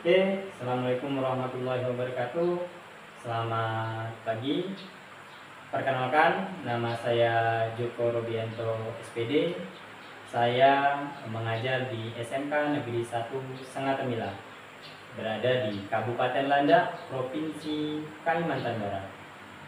Oke, Assalamualaikum warahmatullahi wabarakatuh. Selamat pagi. Perkenalkan, nama saya Joko Robianto SPD. Saya mengajar di SMK Negeri 1 Sangatemila, berada di Kabupaten Landak, Provinsi Kalimantan Barat.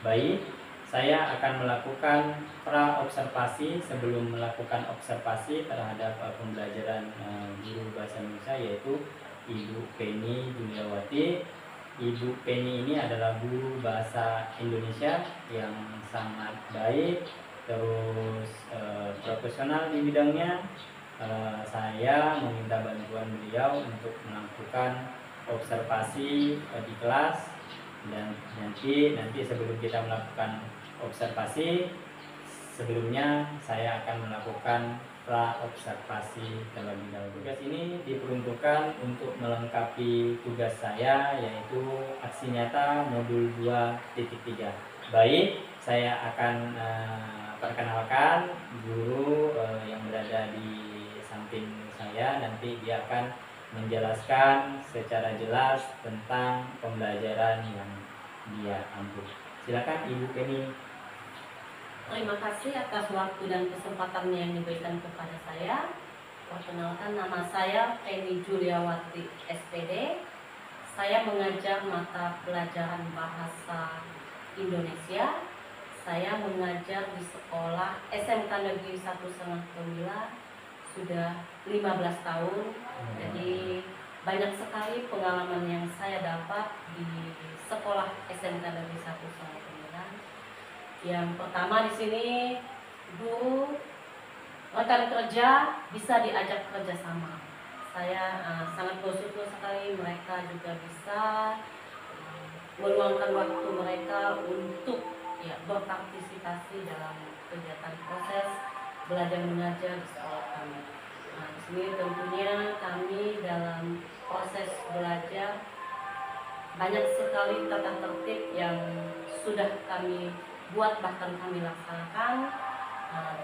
Baik, saya akan melakukan pra-observasi sebelum melakukan observasi terhadap pembelajaran guru bahasa Indonesia, yaitu Ibu Penny Juliawati. Ibu Penny ini adalah guru bahasa Indonesia yang sangat baik, terus profesional di bidangnya. Saya meminta bantuan beliau untuk melakukan observasi di kelas, dan nanti sebelum kita melakukan observasi, sebelumnya saya akan melakukan pra-observasi terlebih dahulu. Tugas ini diperuntukkan untuk melengkapi tugas saya, yaitu aksi nyata modul 2.3. Baik, saya akan perkenalkan guru yang berada di samping saya. Nanti dia akan menjelaskan secara jelas tentang pembelajaran yang dia ambil. Silakan Ibu Penny. Terima kasih atas waktu dan kesempatan yang diberikan kepada saya. Perkenalkan, nama saya Penny Juliawati SPD. Saya mengajar mata pelajaran bahasa Indonesia. Saya mengajar di sekolah SMK Negeri 1 Sangatemila sudah 15 tahun. Jadi banyak sekali pengalaman yang saya dapat di sekolah SMK Negeri 1 Sangatemila. Yang pertama di sini, guru rekan kerja bisa diajak kerjasama. Saya sangat bersyukur sekali mereka juga bisa meluangkan waktu mereka untuk berpartisipasi dalam kegiatan proses belajar mengajar di sekolah kami. Di sini tentunya kami dalam proses belajar banyak sekali tata tertib yang sudah kami buat, bahkan kami laksanakan,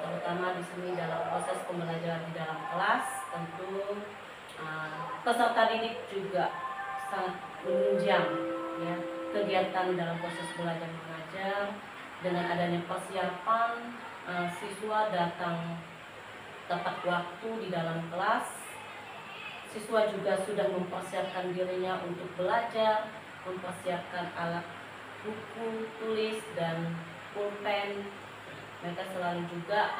terutama di sini dalam proses pembelajaran di dalam kelas. Tentu peserta didik juga sangat menunjang ya kegiatan dalam proses belajar mengajar. Dengan adanya persiapan, siswa datang tepat waktu di dalam kelas. Siswa juga sudah mempersiapkan dirinya untuk belajar, mempersiapkan alat buku tulis dan pulpen. Mereka selalu juga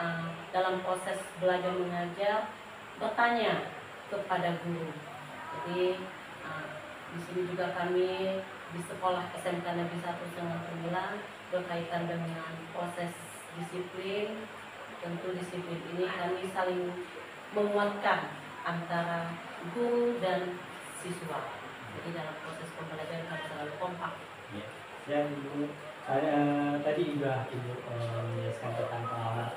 dalam proses belajar mengajar bertanya kepada guru. Jadi di sini juga kami di sekolah SMK Negeri 1 Sangatemila berkaitan dengan proses disiplin. Tentu disiplin ini kami saling menguatkan antara guru dan siswa. Jadi dalam proses pembelajaran kami selalu kompak. Ya, Ibu, saya tadi juga Ibu menjelaskan tentang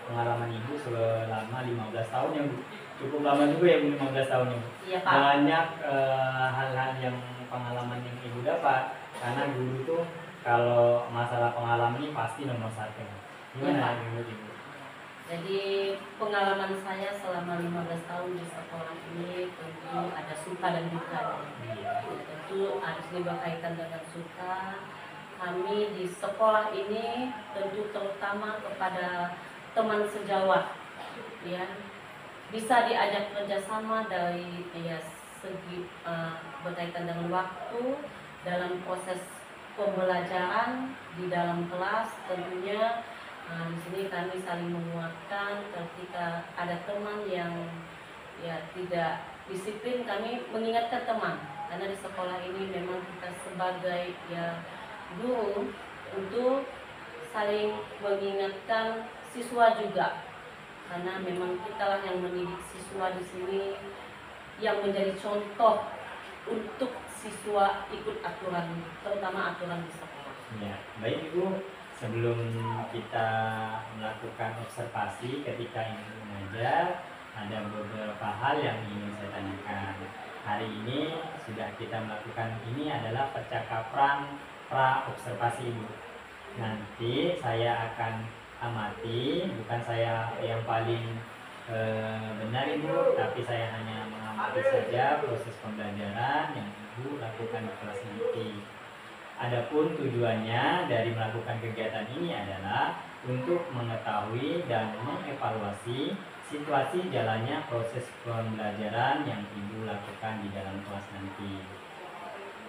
pengalaman Ibu selama 15 tahun ya, Bu. Cukup lama juga ya, Bu, 15 tahun ya, Bu. Iya, Pak. Banyak hal-hal yang pengalaman yang Ibu dapat, karena guru itu kalau masalah pengalaman ini pasti nomor satu. Gimana Ibu? Jadi pengalaman saya selama 15 tahun di sekolah ini tentu ada suka dan duka. Tentu harus berkaitan dengan suka. Kami di sekolah ini tentu terutama kepada teman sejawat, ya, bisa diajak kerjasama dari segi berkaitan dengan waktu dalam proses pembelajaran di dalam kelas. Tentunya di sini kami saling menguatkan. Ketika ada teman yang tidak disiplin, kami mengingatkan teman, karena di sekolah ini memang kita sebagai guru untuk saling mengingatkan siswa juga, karena memang kitalah yang mendidik siswa di sini, yang menjadi contoh untuk siswa ikut aturan, terutama aturan di sekolah. Ya, baik Ibu. Sebelum kita melakukan observasi ketika ingin mengajar, ada beberapa hal yang ingin saya tanyakan. Hari ini sudah kita melakukan, ini adalah percakapan pra-observasi Ibu. Nanti saya akan amati, bukan saya yang paling Benar Ibu, tapi saya hanya mengamati saja proses pembelajaran yang Ibu lakukan di kelas nanti. Adapun tujuannya dari melakukan kegiatan ini adalah untuk mengetahui dan mengevaluasi situasi jalannya proses pembelajaran yang Ibu lakukan di dalam kelas nanti.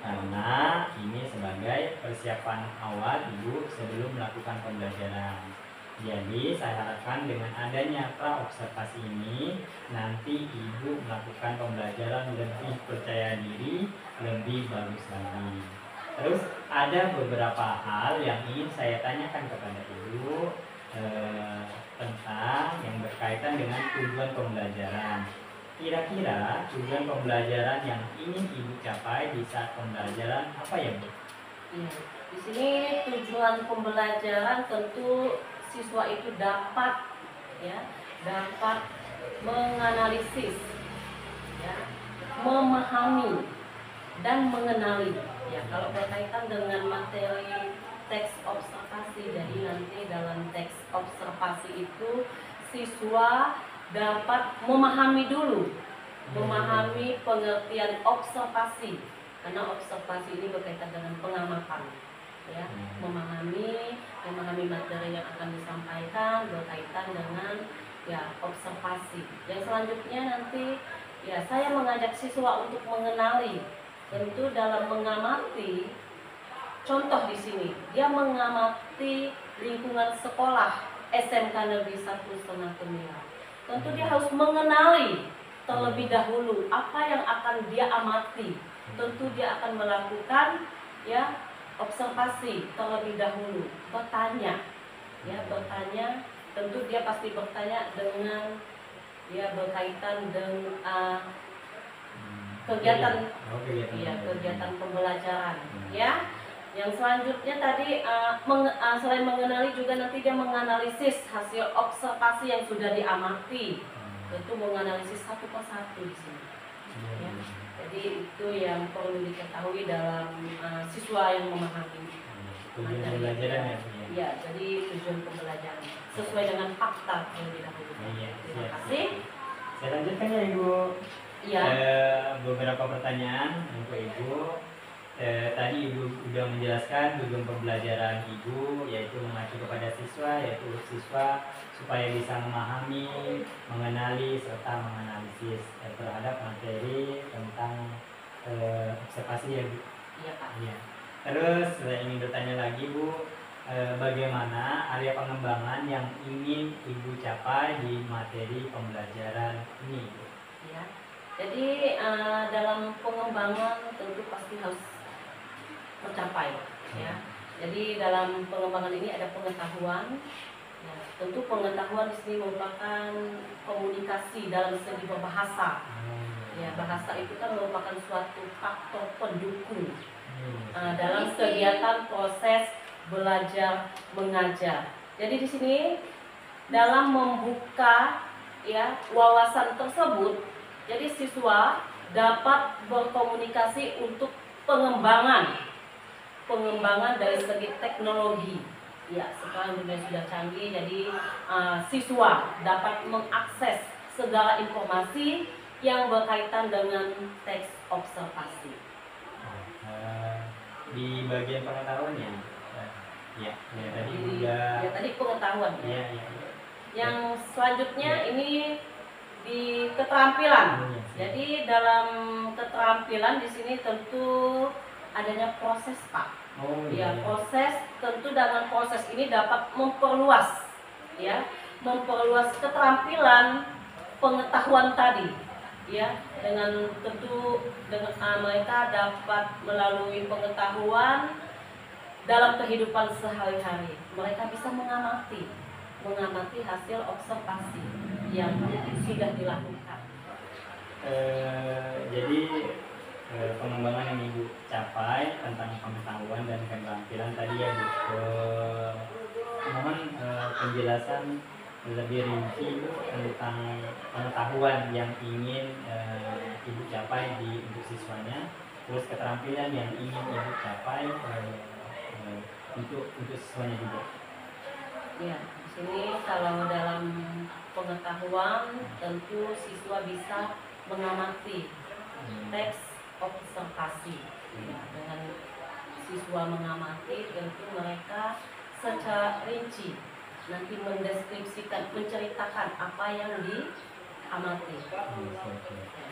Karena ini sebagai persiapan awal Ibu sebelum melakukan pembelajaran. Jadi saya harapkan dengan adanya pra-observasi ini nanti Ibu melakukan pembelajaran lebih percaya diri, lebih bagus lagi. Terus ada beberapa hal yang ingin saya tanyakan kepada Ibu tentang yang berkaitan dengan tujuan pembelajaran. Kira-kira tujuan pembelajaran yang ingin Ibu capai di saat pembelajaran apa ya Bu? Ya, di sini tujuan pembelajaran tentu siswa itu dapat menganalisis, ya, memahami dan mengenali. Ya, kalau berkaitan dengan materi teks observasi, jadi nanti dalam teks observasi itu siswa dapat memahami dulu, memahami pengertian observasi, karena observasi ini berkaitan dengan pengamatan, ya, memahami materi yang akan disampaikan berkaitan dengan ya observasi. Yang selanjutnya nanti ya saya mengajak siswa untuk mengenali. Tentu dalam mengamati, contoh di sini, dia mengamati lingkungan sekolah SMK Negeri 1 Setengah Kemilau. Tentu dia harus mengenali terlebih dahulu apa yang akan dia amati. Tentu dia akan melakukan ya observasi terlebih dahulu, bertanya. Tentu dia pasti bertanya dengan ya berkaitan dengan kegiatan pembelajaran, ya. Yang selanjutnya tadi selain mengenali juga nanti dia menganalisis hasil observasi yang sudah diamati, tentu menganalisis satu persatu di sini. Ya. Jadi itu yang perlu diketahui dalam siswa yang memahami tujuan pembelajaran ya. Ya, jadi tujuan pembelajaran sesuai dengan fakta yang didahului. Terima kasih. Saya lanjutkan ya Ibu. Ya. Beberapa pertanyaan untuk Ibu. Tadi Ibu sudah menjelaskan tujuan pembelajaran Ibu yaitu mengacu kepada siswa, yaitu siswa supaya bisa memahami, mengenali serta menganalisis terhadap materi tentang observasi ya Bu. Iya Pak. Iya. Terus saya ingin bertanya lagi Bu, bagaimana area pengembangan yang ingin Ibu capai di materi pembelajaran ini Bu? Ya. Jadi dalam pengembangan tentu pasti harus tercapai, ya. Jadi dalam pengembangan ini ada pengetahuan. Ya, tentu pengetahuan di sini merupakan komunikasi dalam segi berbahasa. Ya, bahasa itu kan merupakan suatu faktor pendukung dalam kegiatan proses belajar mengajar. Jadi di sini dalam membuka ya wawasan tersebut, jadi siswa dapat berkomunikasi untuk pengembangan dari segi teknologi. Ya, sekarang dunia sudah canggih, jadi siswa dapat mengakses segala informasi yang berkaitan dengan teks observasi. Di bagian pengetahuan ya. Ya tadi ya tadi pengetahuan. Ya. Yang selanjutnya ini di keterampilan. Jadi dalam keterampilan di sini tentu adanya proses Pak. Ya, proses tentu dengan proses ini dapat memperluas keterampilan pengetahuan tadi. Ya, dengan mereka dapat melalui pengetahuan dalam kehidupan sehari-hari. Mereka bisa mengamati hasil observasi yang sudah dilakukan. Jadi pengembangan yang Ibu capai tentang pengetahuan dan keterampilan tadi ya Bu. Mohon penjelasan lebih rinci tentang pengetahuan yang ingin Ibu capai untuk siswanya, terus keterampilan yang ingin Ibu capai untuk siswanya juga. Ya, di Sini kalau dalam pengetahuan tentu siswa bisa mengamati teks observasi. Ya, dengan siswa mengamati tentu mereka secara rinci nanti mendeskripsikan, menceritakan apa yang diamati. Ya,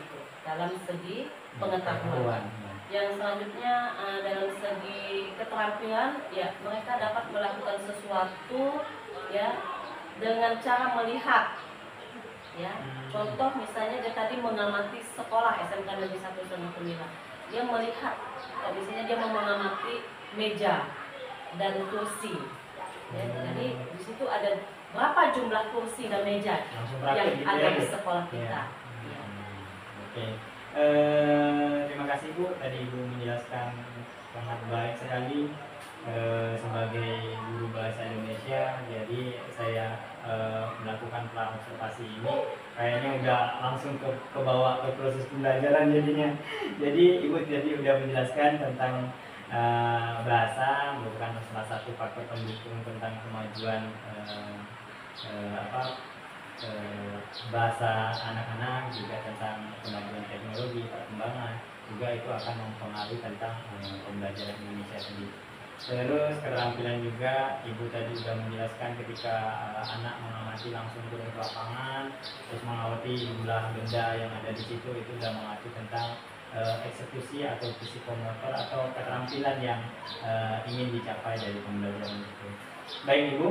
itu dalam segi pengetahuan. Yang selanjutnya dalam segi keterampilan, ya mereka dapat melakukan sesuatu ya dengan cara melihat, ya contoh misalnya dia tadi mengamati sekolah SMK Negeri 1 Semua, dia melihat misalnya dia mengamati meja dan kursi, ya, jadi di situ ada berapa jumlah kursi dan meja yang gitu ada ya, di sekolah kita. Ya. Oke. Terima kasih Bu, tadi Ibu menjelaskan sangat baik sekali. Sebagai guru bahasa Indonesia, jadi saya melakukan observasi ini kayaknya udah langsung ke bawah ke proses pembelajaran jadinya. Jadi Ibu tadi udah menjelaskan tentang bahasa merupakan salah satu faktor pendukung tentang kemajuan bahasa anak-anak, juga tentang kemajuan teknologi, perkembangan, juga itu akan mempengaruhi tentang pembelajaran Indonesia sendiri. Terus keterampilan juga, Ibu tadi sudah menjelaskan ketika anak mengamati langsung turun ke lapangan, terus mengamati jumlah benda yang ada di situ, itu sudah mengacu tentang eksekusi atau psikomotor atau keterampilan yang ingin dicapai dari pembelajaran itu. Baik Ibu,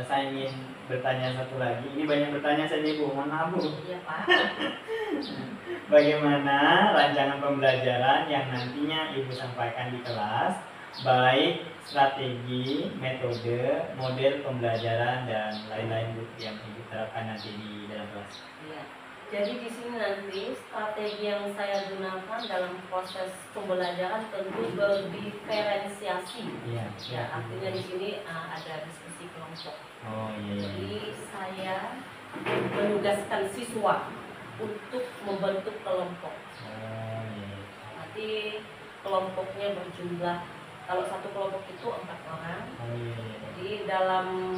saya ingin bertanya satu lagi. Ini banyak bertanya saja Ibu, mohon maaf Bu. Iya Pak. Bagaimana rancangan pembelajaran yang nantinya Ibu sampaikan di kelas, baik strategi, metode, model pembelajaran dan lain-lain Bu yang Ibu terapkan nanti di dalam kelas. Iya. Jadi di sini nanti strategi yang saya gunakan dalam proses pembelajaran tentu berdiferensiasi. Iya. Ya, artinya di sini ada diskusi kelompok. Oh iya. Jadi saya menugaskan siswa untuk membentuk kelompok. Oh iya. Nanti kelompoknya berjumlah, kalau satu kelompok itu 4 orang. Oh iya. Jadi dalam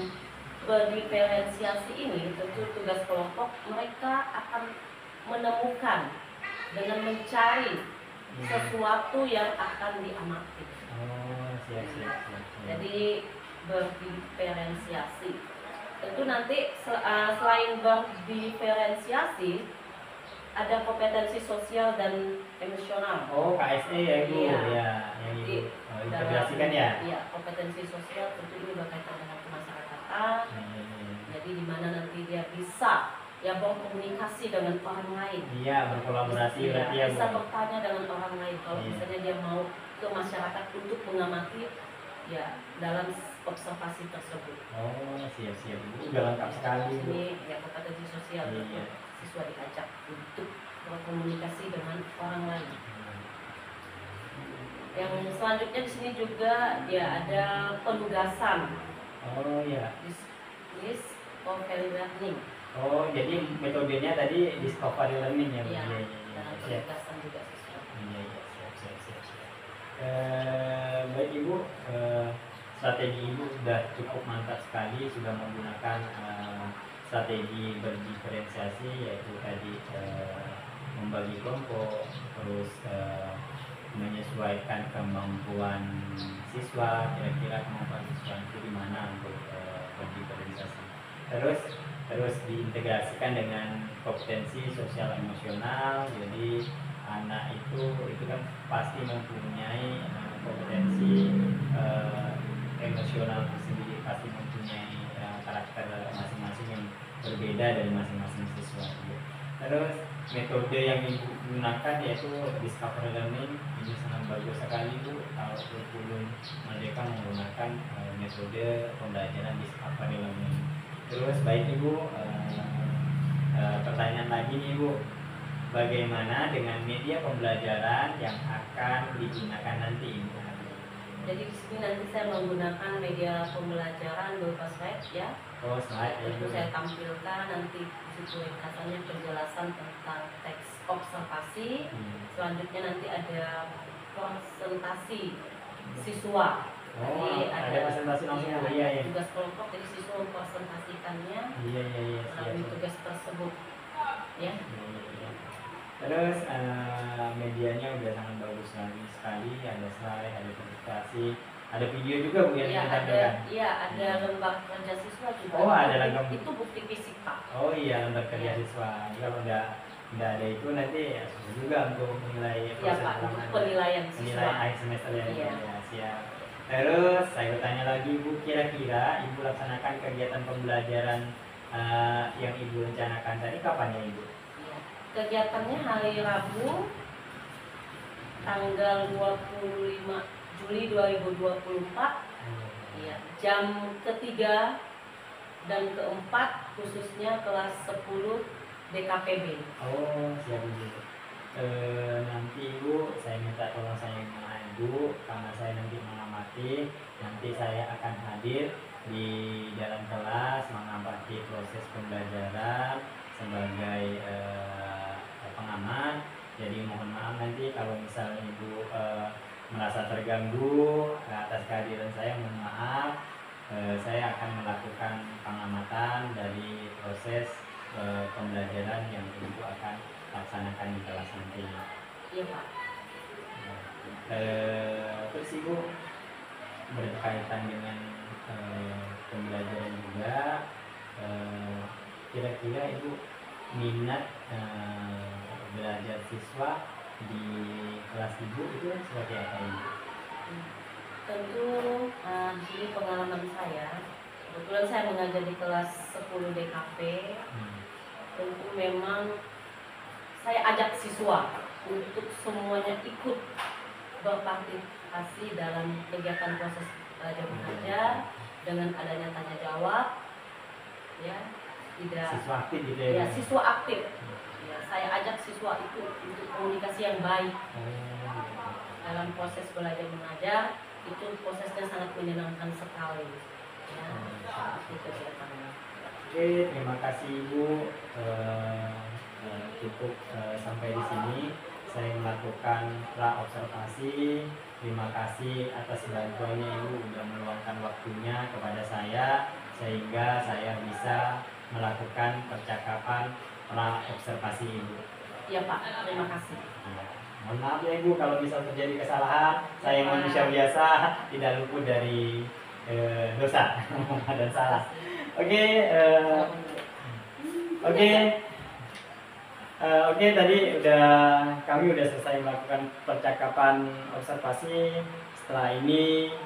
berdiferensiasi ini tentu tugas kelompok mereka akan menemukan dengan mencari sesuatu yang akan diamati. Oh siap. Jadi berdiferensiasi. Tentu nanti selain berdiferensiasi ada kompetensi sosial dan emosional. Oh KSE ya Ibu. Iya. Ya, yang Ibu integrasikan ya. Iya, kompetensi sosial tentu ini berkaitan dengan kemasyarakatan. Jadi di mana nanti dia bisa ya berkomunikasi dengan orang lain. Iya, berkolaborasi berarti ya Bu. Bisa bertanya dengan orang lain. Kalau misalnya dia mau ke masyarakat untuk mengamati ya dalam observasi tersebut. Oh siap Bu. Udah lengkap sekali Bu. Ini ya kompetensi sosial. Iya. Siswa diajak untuk berkomunikasi dengan orang lain. Yang selanjutnya di sini juga ya ada penugasan. Oh iya. Discovery learning. Oh jadi metodenya tadi discovery learning ya Bu. Iya. Siap. Dalam penugasan juga siswa. Iya siap. Baik Ibu, strategi Ibu sudah cukup mantap sekali, sudah menggunakan strategi berdiferensiasi, yaitu tadi membagi kelompok, terus menyesuaikan kemampuan siswa, kira-kira kemampuan siswa itu di mana untuk berdiferensiasi. Terus diintegrasikan dengan kompetensi sosial emosional. Jadi anak itu kan pasti mempunyai kompetensi emosional tersendiri, pasti mempunyai karakter masing-masing yang berbeda dari masing-masing siswa. Terus metode yang digunakan yaitu discovery learning. Ini sangat bagus sekali Bu. Kalau kurikulum Merdeka menggunakan metode pembelajaran discovery learning. Terus baik Ibu, pertanyaan lagi nih Bu, bagaimana dengan media pembelajaran yang akan digunakan nanti Ibu? Jadi di sini nanti saya menggunakan media pembelajaran berupa slide ya. Oh slide ya. Itu saya tampilkan nanti di situ ringkasannya penjelasan tentang teks observasi. Selanjutnya nanti ada presentasi siswa Oh, Jadi ada presentasi langsung. iya, Iya, iya. tugas kelompok, jadi siswa mempresentasikannya Iya, iya, iya. melalui tugas tersebut. Ya. Iya. Terus medianya udah sangat bagus sekali, ada slide, ada presentasi, ada video juga Bu yang Iya, ditampilkan. ada lembar kerja siswa juga. Oh, ada lembar. Itu bukti fisik, Pak. Oh iya, lembar kerja siswa. Kalau nggak ada itu nanti ya susah juga untuk menilai Iya, Pak, untuk penilaian siswa. Penilaian akhir semester ya. Iya. Ya, siap. Terus saya bertanya lagi Bu, kira-kira Ibu laksanakan kegiatan pembelajaran yang Ibu rencanakan tadi kapan ya Ibu? Iya. Kegiatannya hari Rabu tanggal 25 Juli 2024. Iya, jam ketiga dan keempat khususnya kelas 10 DKPB. Oh, siap Ibu. Nanti Ibu, saya minta tolong saya sama Ibu karena saya nanti mengamati, nanti saya akan hadir di dalam kelas mengamati proses pembelajaran sebagai pengamat. Jadi mohon maaf nanti kalau misalnya Ibu merasa terganggu atas kehadiran saya, mohon maaf. Saya akan melakukan pengamatan dari proses pembelajaran yang Ibu akan laksanakan di kelas nanti. Iya, Pak. Terus Ibu berkaitan dengan pembelajaran juga, kira-kira Ibu minat belajar siswa di kelas Ibu itu seperti apa Ibu? Tentu di sini pengalaman saya, kebetulan saya mengajar di kelas 10 DKP. Tentu memang saya ajak siswa untuk semuanya ikut berpartisipasi dalam kegiatan proses belajar mengajar dengan adanya tanya jawab, ya, tidak Siswa aktif gitu ya, ya? siswa aktif. Ya, saya ajak siswa itu untuk komunikasi yang baik dalam proses belajar mengajar. Itu prosesnya sangat menyenangkan sekali. Ya, itu kegiatannya. Oke, terima kasih Ibu. Cukup sampai di sini saya melakukan pra observasi. Terima kasih atas bantuannya Ibu sudah meluangkan waktunya kepada saya sehingga saya bisa melakukan percakapan pra observasi Ibu. Iya Pak, terima kasih. Ya. Mohon maaf ya Ibu kalau bisa terjadi kesalahan. Saya manusia biasa, tidak luput dari dosa dan salah. Oke, tadi kami udah selesai melakukan percakapan observasi. Setelah ini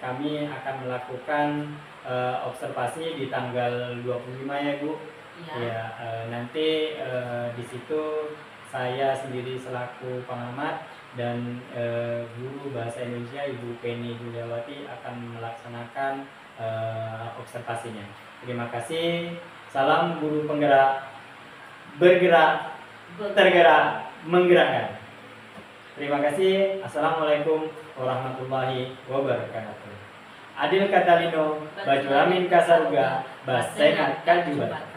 kami akan melakukan observasi di tanggal 25 ya Bu. Ya, nanti di situ saya sendiri selaku pengamat dan guru bahasa Indonesia Ibu Penny Juliawati akan melaksanakan observasinya. Terima kasih. Salam guru penggerak, bergerak, tergerak, menggerakkan. Terima kasih. Assalamualaikum warahmatullahi wabarakatuh. Adil Katalino, Baju Amin Kasaruga, Basenat Kajubat.